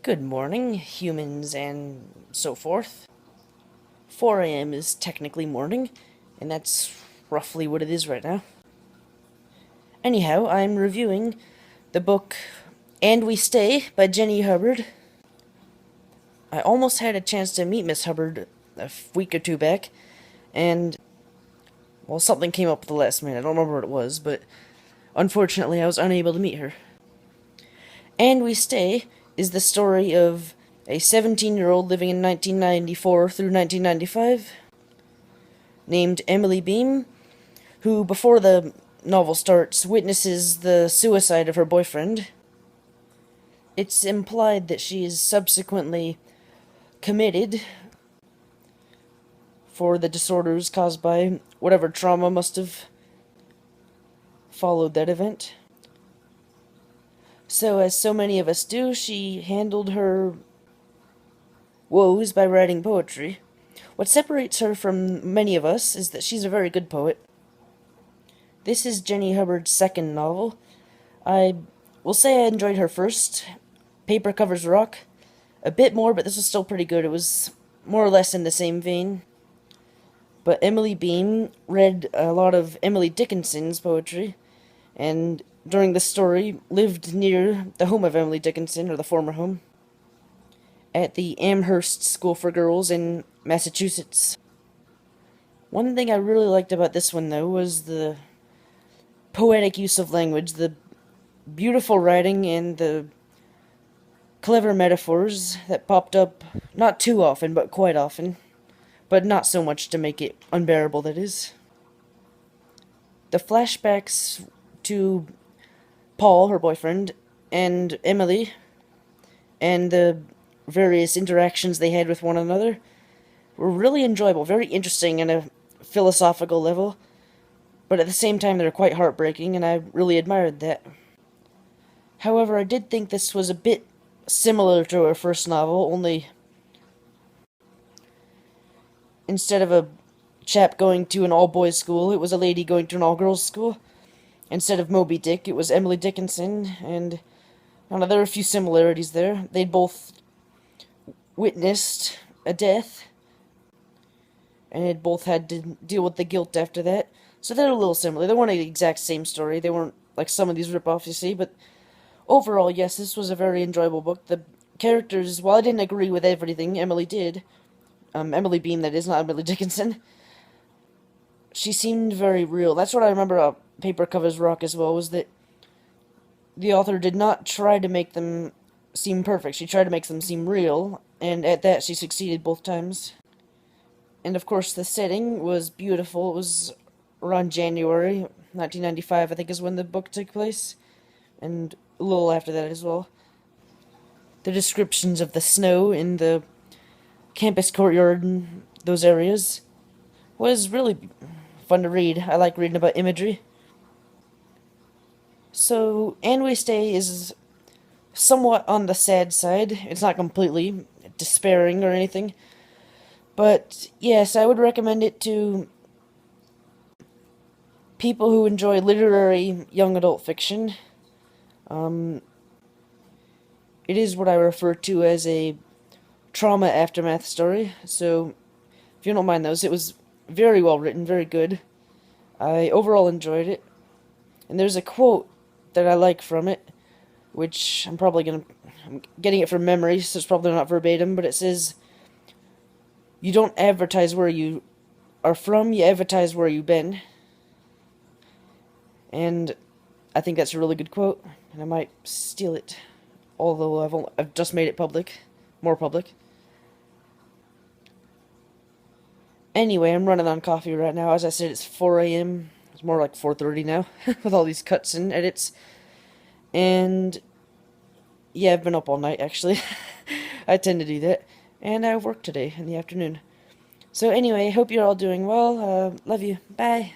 Good morning, humans and so forth. 4 a.m. is technically morning, and that's roughly what it is right now. Anyhow, I'm reviewing the book And We Stay by Jenny Hubbard. I almost had a chance to meet Miss Hubbard a week or two back, and, well, something came up at the last minute. I don't remember what it was, but unfortunately I was unable to meet her. And We Stay is the story of a 17-year-old living in 1994 through 1995 named Emily Beam, who, before the novel starts, witnesses the suicide of her boyfriend. It's implied that she is subsequently committed for the disorders caused by whatever trauma must have followed that event. So, as so many of us do, she handled her woes by writing poetry. What separates her from many of us is that she's a very good poet. This is Jenny Hubbard's second novel. I will say I enjoyed her first, Paper Covers Rock, a bit more, but this was still pretty good. It was more or less in the same vein. But Emily Beam read a lot of Emily Dickinson's poetry, and during the story lived near the home of Emily Dickinson, or the former home, at the Amherst School for Girls in Massachusetts. One thing I really liked about this one, though, was the poetic use of language, the beautiful writing, and the clever metaphors that popped up not too often, but quite often, but not so much to make it unbearable, that is. The flashbacks to Paul, her boyfriend, and Emily, and the various interactions they had with one another were really enjoyable, very interesting on a philosophical level, but at the same time they're quite heartbreaking, and I really admired that. However, I did think this was a bit similar to her first novel, only instead of a chap going to an all-boys school, it was a lady going to an all-girls school. Instead of Moby Dick, it was Emily Dickinson, and I don't know, there are a few similarities there. They'd both witnessed a death, and had both had to deal with the guilt after that. So they're a little similar. They weren't the exact same story. They weren't like some of these rip-offs you see, but overall, yes, this was a very enjoyable book. The characters, while I didn't agree with everything Emily did, Emily Beam, that is, not Emily Dickinson, she seemed very real. That's what I remember about Paper Covers Rock as well, was that the author did not try to make them seem perfect. She tried to make them seem real, and at that she succeeded both times. And of course the setting was beautiful. It was around January 1995, I think, is when the book took place, and a little after that as well. The descriptions of the snow in the campus courtyard and those areas was really fun to read. I like reading about imagery. So, And We Stay is somewhat on the sad side. It's not completely despairing or anything. But, yes, I would recommend it to people who enjoy literary young adult fiction. It is what I refer to as a trauma aftermath story, so if you don't mind those, it was very well written, very good. I overall enjoyed it, and there's a quote that I like from it, which I'm getting it from memory, so it's probably not verbatim, but it says, "You don't advertise where you are from, you advertise where you've been." And I think that's a really good quote, and I might steal it, although I've just made it public, more public. Anyway, I'm running on coffee right now. As I said, it's 4 a.m. It's more like 4:30 now, with all these cuts and edits. And, yeah, I've been up all night, actually. I tend to do that. And I work today in the afternoon. So anyway, hope you're all doing well. Love you. Bye.